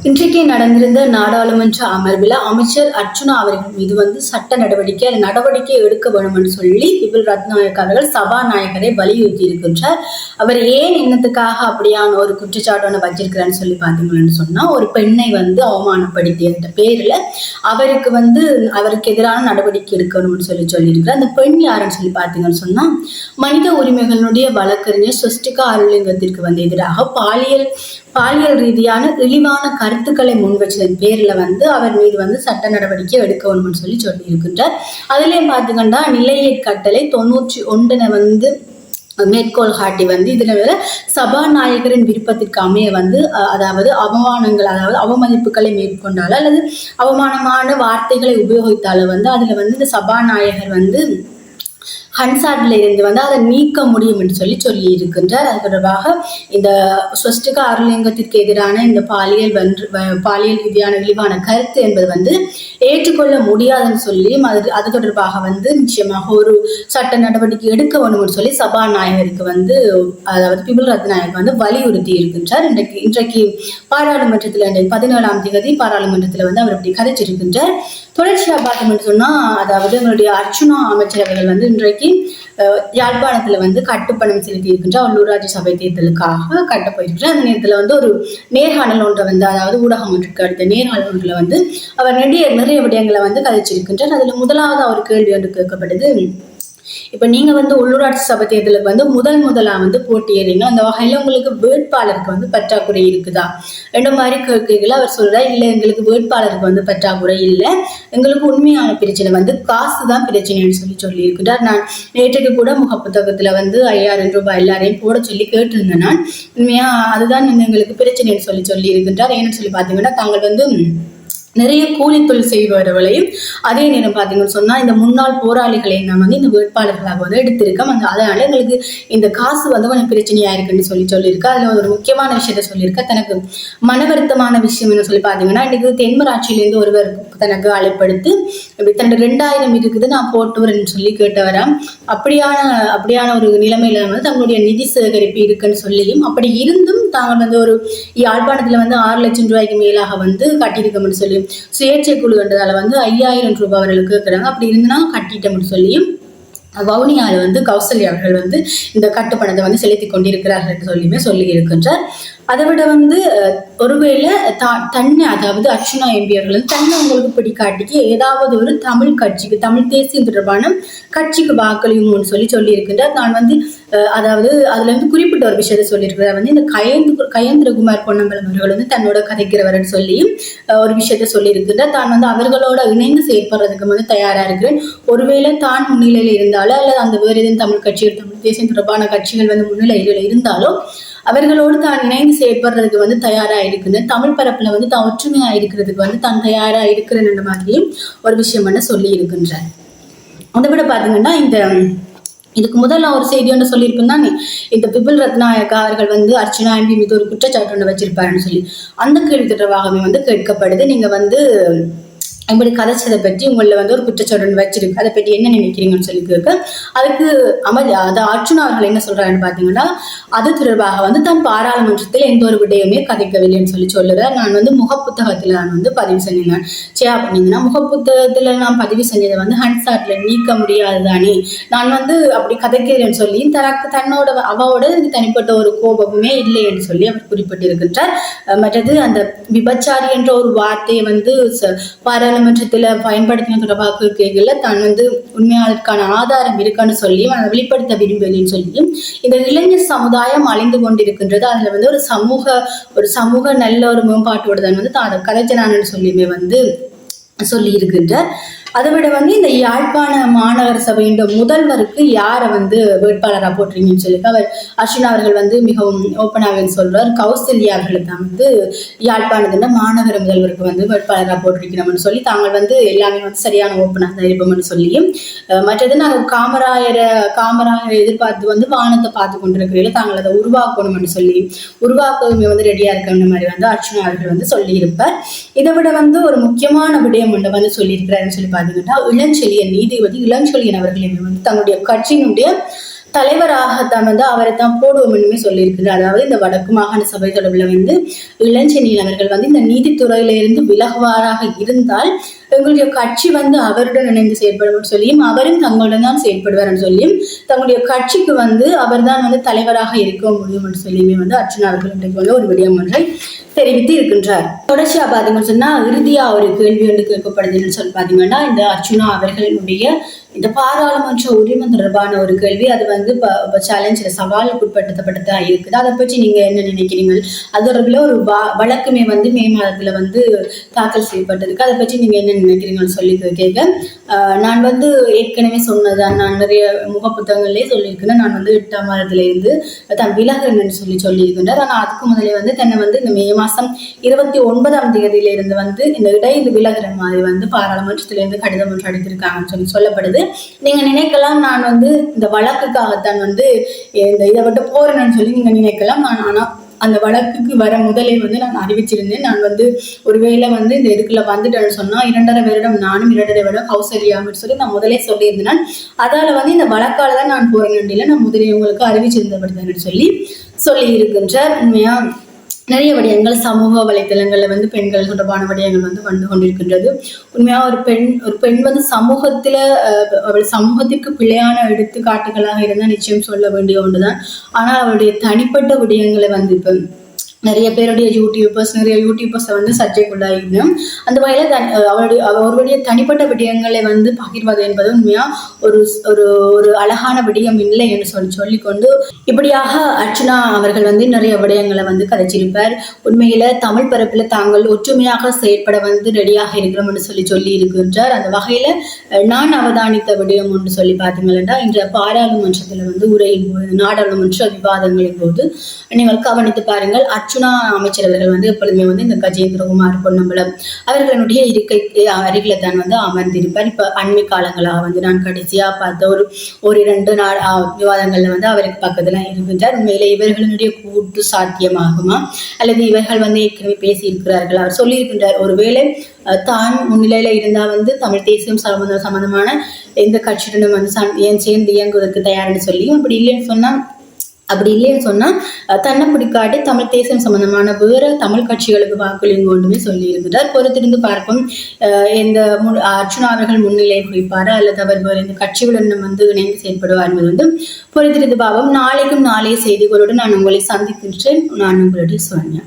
இன்றைக்கு நடந்திருந்த நாடாளுமன்ற அமர்வில் அமைச்சர் அர்ச்சுனா அவர்கள் மீது சட்ட நடவடிக்கை எடுக்க வேண்டும் என்று சொல்லி விபில் ரத்நாயக் அவர்கள் சபாநாயகரை வலியுறுத்தி இருக்கின்றார். அவர் ஏன் என்னத்துக்காக அப்படியான ஒரு குற்றச்சாட்டு வச்சிருக்கிறான்னு சொல்லி பார்த்தீங்கன்னு சொன்னா, ஒரு பெண்ணை அவமானப்படுத்திய பேர்ல அவருக்கு எதிரான நடவடிக்கை எடுக்கணும்னு சொல்லியிருக்கிறார். அந்த பெண் யாருன்னு சொல்லி பார்த்தீங்கன்னு சொன்னா, மனித உரிமைகளுடைய வழக்கறிஞர் ஸ்வஸ்திகா அருள்லிங்கத்திற்கு எதிராக பாலியல் ரீதியான இழிவான கருத்துக்களை முன்வச்சதன் பேர்ல அவர் மீது சட்ட நடவடிக்கை எடுக்க வேணும்னு சொல்லி இருக்கின்றார். அதுலயும் பாத்தீங்கன்னா நிலையற் கட்டளை 91 மேற்கோள் காட்டி இதுல சபாநாயகரின் விருப்பத்திற்கு அமைய அதாவது அவமதிப்புகளை மேற்கொண்டால் அல்லது அவமானமான வார்த்தைகளை உபயோகித்தால அதுல இந்த சபாநாயகர் ஹன்சாட்ல இருந்து அதை நீக்க முடியும் என்று சொல்லி இருக்கின்றார். அது தொடர்பாக இந்த ஸ்வஸ்திகா அருள்லிங்கத்திற்கு எதிரான இந்த பாலியல் ரீதியான இழிவான கருத்து என்பது ஏற்றுக்கொள்ள முடியாதுன்னு சொல்லி அது தொடர்பாக நிச்சயமாக ஒரு சட்ட நடவடிக்கை எடுக்க வேண்டும் என்று சொல்லி சபாநாயகருக்கு அதாவது விபில் ரத்நாயக் வலியுறுத்தி இருக்கின்றார். இன்றைக்கு பாராளுமன்றத்தில் 17ஆம் தேதி பாராளுமன்றத்தில் அவர் அப்படி கதைச்சிருக்கின்றார். தொடர்ச்சியா பார்த்தோம் என்று சொன்னா, அதாவது எங்களுடைய அர்ச்சுனா அமைச்சர் அவர்கள் இன்றைக்கு யாழ்ப்பாணத்துல கட்டுப்பணம் செலுத்தி இருக்கின்ற உள்ளூராட்சி சபை தேர்தலுக்காக கட்டப்போயிருக்கிறார். அந்த நேரத்துல ஒரு நேர்காணல் ஒன்றை அதாவது ஊடகம் ஒன்றுக்கு அடுத்த நேர்காணல் ஒன்றுல அவர் நிறைய விடயங்களை கதைச்சிருக்கின்றார். அதுல முதலாவது அவர் கேள்வி ஒன்று கேட்கப்பட்டது, இப்ப நீங்க உள்ளூராட்சி சபை தேர்தலுக்கு முதலா போட்டியிடுறீங்க, அந்த வகையில உங்களுக்கு வேட்பாளருக்கு பற்றாக்குறை இருக்குதா ரெண்டு மாதிரி கேட்கல. அவர் சொல்றார், இல்ல எங்களுக்கு வேட்பாளருக்கு பற்றாக்குறை இல்லை, எங்களுக்கு உண்மையான பிரச்சனை காசுதான் பிரச்சனைன்னு சொல்லி இருக்கின்றார். நான் நேற்றுக்கு கூட முகப்புத்தகத்துல 5000 ரூபாய் எல்லாரையும் போட சொல்லி கேட்டிருந்தேன். நான் உண்மையா அதுதான் எங்களுக்கு பிரச்சனைன்னு சொல்லி இருக்கின்றார். ஏன்னு சொல்லி பாத்தீங்கன்னா, தாங்கள் நிறைய கூலி தொழில் செய்பவர்களையும் அதே நேரம் பார்த்தீங்கன்னு சொன்னா இந்த முன்னாள் போராளிகளையும் நான் இந்த வேட்பாளர்களாக எடுத்திருக்கோம். அதனால எங்களுக்கு இந்த காசு கொஞ்சம் பிரச்சனையா இருக்குன்னு சொல்லியிருக்கா. அதுல ஒரு முக்கியமான விஷயத்த சொல்லியிருக்கா. தனக்கு மன வருத்தமான விஷயம் என்ன சொல்லி பார்த்தீங்கன்னா, இன்னைக்கு தென்மராட்சியிலேருந்து ஒருவர் தனக்கு அழைப்படுத்தி இப்படி தன்னோட 2000 இருக்குது நான் போட்டு வரேன்னு சொல்லி கேட்டவராம். அப்படியான ஒரு நிலைமையில தங்களுடைய நிதி சேகரிப்பு இருக்குன்னு சொல்லியும், அப்படி இருந்தும் தாங்கள் ஒரு யாழ்ப்பாணத்துல 6 லட்சம் ரூபாய்க்கு மேலாக கட்டியிருக்கோம்னு சொல்லி சுயேட்சை குழு என்றதால 5000 ரூபாய் அவர்களுக்கு கேட்கிறாங்க. அப்படி இருந்துன்னா கட்டிட்டோம்னு சொல்லியும் வவுனியால கௌசல்யா அவர்கள் இந்த கட்டுப்பணத்தை செலுத்தி கொண்டிருக்கிறார்கள் என்று சொல்லி இருக்கின்றார். அதை விட ஒருவேளை தன்னை அதாவது அர்ச்சுனா எம்பி அவர்கள் தன்னை உங்களுக்கு பிடிக்காட்டிக்கு ஏதாவது ஒரு தமிழ் கட்சிக்கு, தமிழ் தேசியம் தொடர்பான கட்சிக்கு வாக்களியும்னு சொல்லி இருக்கின்றார். நான் அதாவது அதுல குறிப்பிட்ட ஒரு விஷயத்த சொல்லியிருக்கிறார். இந்த கயேந்திரகுமார் பொன்னம்பலம் அவர்கள் தன்னோட கதைக்கிறவர்னு சொல்லியும் ஒரு விஷயத்த சொல்லி இருக்கின்றார். தான் அவர்களோட இணைந்து செயற்படுறதுக்கு தயாரா இருக்கிறேன். ஒருவேளை தான் முன்னிலையில இருந்தாலோ அல்லது அந்த வேறு எதுவும் தமிழ் கட்சிகள், தமிழ் தேசியம் தொடர்பான கட்சிகள் முன்னிலையில இருந்தாலோ அவர்களோடு தான் இணைந்து செயற்படுறதுக்கு தயாரா இருக்குது. தமிழ் பரப்புல தான் ஒற்றுமையா இருக்கிறதுக்கு தான் தயாரா இருக்கிறேன் மாதிரியும் ஒரு விஷயம் சொல்லி இருக்கின்றார். அதை விட பாத்தீங்கன்னா, இதுக்கு முதல்ல ஒரு செய்தி ஒன்று சொல்லியிருப்பேன் தானே, இந்த விபில் ரத்நாயக் அவர்கள் அர்ச்சுனா எம்பி மீது ஒரு குற்றச்சாட்டு ஒன்று வச்சிருப்பாருன்னு சொல்லி அந்த கேள்வி தொடர்பாகவே கேட்கப்படுது. நீங்க இப்படி கதைச்சதை பற்றி உங்களை ஒரு குற்றச்சாட்டு வச்சிருக்கு, அதை பற்றி என்ன நினைக்கிறீங்கன்னு சொல்லி கேட்க, அதுக்கு அர்ச்சுனா அவர்கள் என்ன சொல்றாருன்னு பாத்தீங்கன்னா, அது தொடர்பாக தான் பாராளுமன்றத்தில் எந்த ஒரு விடயமே கதைக்கவில்லைன்னு சொல்லுறார். நான் முகப்புத்தகத்துல நான் பதிவு செஞ்சேன். பண்ணீங்கன்னா முகப்புத்தகத்துல நான் பதிவு செஞ்சதை ஹன்சாட்ல நீக்க முடியாது தானே, நான் அப்படி கதைக்கிறேன்னு சொல்லி தன்னோட அவாவோட தனிப்பட்ட ஒரு கோபமே இல்லை என்று சொல்லி அவர் குறிப்பிட்டிருக்கின்றார். மற்றது அந்த விபச்சாரி என்ற ஒரு வார்த்தையை பாராளுமன்றத்துல பயன்படுத்தின தொடர்பாக கேட்கல தான் உண்மையா அதற்கான ஆதாரம் இருக்குன்னு சொல்லி அதை வெளிப்படுத்த விரும்புகிறேன்னு சொல்லியும் இந்த இளைஞர் சமுதாயம் அழிந்து கொண்டிருக்கின்றது. அதுல ஒரு சமூக நல்ல ஒரு மேம்பாட்டோட தான் கதைச்சனான்னு சொல்லியுமே சொல்லி இருக்கின்றார். அதை விட இந்த யாழ்ப்பாண மாநகர சபையின் முதல்வருக்கு யாரை வேட்பாளராக போட்டுறீங்கன்னு சொல்லி அவர் அர்ச்சுனா அவர்கள் மிகவும் ஓப்பனாக சொல்றார். கௌசல்யா அவர்களை தான் யாழ்ப்பாணத்தின் மாநகர முதல்வருக்கு வேட்பாளராக போட்டிருக்கிறோம்னு சொல்லி தாங்கள் எல்லாமே சரியான ஓப்பனாக தான் இருப்போம்னு சொல்லியும், மற்றது நாங்கள் காமராயரை எதிர்பார்த்து வானத்தை பார்த்து கொண்டிருக்கிறீர்கள், தாங்கள் அதை உருவாக்கணும்னு சொல்லி உருவாக்கவே ரெடியா இருக்கணும் மாதிரி அர்ச்சுனா அவர்கள் சொல்லி இருப்பார். இதை விட ஒரு முக்கியமான விடயம் ஒன்று சொல்லியிருக்கிறாருன்னு சொல்லி பாத்தீங்கன்னா, இளஞ்செழியன் நீதிபதி இளஞ்செழியன் அவர்களையுமே தங்களுடைய கட்சியினுடைய தலைவராகத்தான் வந்து அவரை தான் போடுவோம் என்றுமே சொல்லியிருக்கிறார். அதாவது இந்த வடக்கு மாகாண சபை தொடர்பில் வந்து இளஞ்செழியன் அவர்கள் வந்து இந்த நீதித்துறையிலிருந்து விலகுவாராக இருந்தால் எங்களுடைய கட்சி வந்து அவருடன் இணைந்து செயற்படும் சொல்லியும் அவரும் தங்களுடன் தான் செயற்படுவார் என்று சொல்லியும் தங்களுடைய கட்சிக்கு வந்து அவர் தான் வந்து தலைவராக இருக்க முடியும் என்று சொல்லியுமே வந்து அர்ச்சுனா அவர்கள் இன்றைக்கு வந்து ஒரு விடயம் ஒன்றை தெரிவித்து இருக்கின்றார். தொடர்ச்சியா பாத்தீங்கன்னு சொன்னா இறுதியா ஒரு கேள்வி ஒன்று கேட்கப்படுதுன்னு சொல்லி பாத்தீங்கன்னா இந்த அர்ச்சுனா அவர்களுடைய இந்த பாராளுமன்ற உரிமை தொடர்பான ஒரு கேள்வி. அது வந்து சேலஞ்சில் சவாலுக்கு உட்படுத்தப்பட்டதா இருக்குது. அதை பற்றி நீங்க என்ன நினைக்கிறீங்க? அது தொடர்பில் ஒரு வழக்குமே வந்து மே மாதத்துல வந்து தாக்கல் செய்யப்பட்டிருக்கு. அதை பற்றி நீங்க என்ன நினைக்கிறீங்கன்னு சொல்லி கேட்க நான் வந்து ஏற்கனவே சொன்னதான், நான் நிறைய முகப்புத்தகங்களே சொல்லியிருக்கேன். நான் வந்து 8ஆம் மாதத்துல இருந்து தான் விலகுன்னு சொல்லியிருக்கின்றார். ஆனால் அதுக்கு முதலே வந்து தன்னை வந்து இந்த மே மாதம் 29ஆம் தேதியில இருந்து வந்து இந்த இடையில விலகுற மாதிரி வந்து பாராளுமன்றத்திலிருந்து கடிதம் ஒன்று அடித்திருக்காங்கன்னு சொல்லப்படுது. நீங்க நினைக்கலாம் நான் வந்து இந்த வழக்குக்காகத்தான் வந்து இந்த இதை விட்டு போறேன்னு சொல்லி நீங்க நினைக்கலாம். நான் ஆனா அந்த வழக்குக்கு வர முதலே வந்து நான் அறிவிச்சிருந்தேன். நான் வந்து ஒருவேளை வந்து இந்த இதுக்குள்ள வந்துட்டேன்னு சொன்னா 2.5 வருடம் நானும் 2.5 வருடம் ஹவுசரியாமன்னு சொல்லி நான் முதலே சொல்லியிருந்தேன். அதால வந்து இந்த வழக்கால தான் நான் போறேன்னு நான் முதலே உங்களுக்கு அறிவிச்சிருந்தபடுத்தேன்னு சொல்லி இருக்கின்றார். உண்மையா நிறைய விடயங்கள் சமூக வலைத்தளங்கள்ல வந்து பெண்கள் தொடர்பான விடயங்கள் வந்து வந்து கொண்டிருக்கின்றது. உண்மையா ஒரு பெண் வந்து சமூகத்திற்கு பிழையான எடுத்துக்காட்டுகளாக இருந்தால் நிச்சயம் சொல்ல வேண்டிய ஒன்றுதான். ஆனால் அவருடைய தனிப்பட்ட விடயங்களை வந்து இப்ப நிறைய பேருடைய யூடியூபர்ஸை வந்து சர்ச்சைக்குள்ளாயிருந்தோம். அந்த வகையில அவருடைய தனிப்பட்ட விடயங்களை வந்து பகிர்வது என்பது உண்மையா ஒரு ஒரு அழகான விடயம் இல்லை என்று சொல்லிக்கொண்டு இப்படியாக அர்ச்சுனா அவர்கள் வந்து நிறைய விடயங்களை வந்து கதைச்சிருப்பார். உண்மையில தமிழ் பரப்புல தாங்கள் ஒற்றுமையாக செயற்பட வந்து ரெடியாக இருக்கிறோம் என்று சொல்லி இருக்கின்றார். அந்த வகையில நான் அவதானித்த விடயம் ஒன்று சொல்லி பார்த்தீங்கன்னா இன்று பாராளுமன்றத்துல வந்து உரையின் போது நாடாளுமன்ற விவாதங்களின் போது நீங்கள் கவனித்து பாருங்கள். அர்ச்சுனா அமைச்சர் அவர்கள் வந்து எப்பொழுதுமே வந்து இந்த கஜேந்திரகுமார் பொன்னம்பலம் அவர்களுடைய இருக்கை அருகில தான் வந்து அமர்ந்திருப்பார். இப்ப அண்மை காலங்களாக வந்து நான் கடைசியா பார்த்த ஒரு 2 நாள் விவாதங்கள்ல வந்து அவருக்கு பக்கத்துல இருக்கின்றார். உண்மையில இவர்களுடைய கூட்டு சாத்தியமாகுமா அல்லது இவர்கள் வந்து ஏற்கனவே பேசி இருக்கிறார்கள்? அவர் சொல்லியிருக்கின்றார், ஒருவேளை தான் முன்னிலையில இருந்தா வந்து தமிழ் தேசியம் சம்பந்தமான எந்த கட்சியுடனும் வந்து சேர்ந்து இயங்குவதற்கு தயார்னு சொல்லியும் அப்படி இல்லைன்னு சொன்னா தன்னை பிடிக்காட்டி தமிழ் தேசியம் சம்பந்தமான வேற தமிழ் கட்சிகளுக்கு வாக்களிங்க ஒன்றுமே சொல்லி இருக்கிறார். பொறுத்திருந்து பார்ப்போம் இந்த அர்ச்சுனா அவர்கள் முன்னிலை குறிப்பாரா அல்லது அவர் வேறு இந்த கட்சிகளுடன் வந்து இணைந்து செயல்படுவார் என்பது வந்து பொறுத்திருந்து பார்ப்போம். நாளைய செய்திகளோடு நான் உங்களை சந்திக்கின்றேன். நான் உங்களுடைய சோனியா.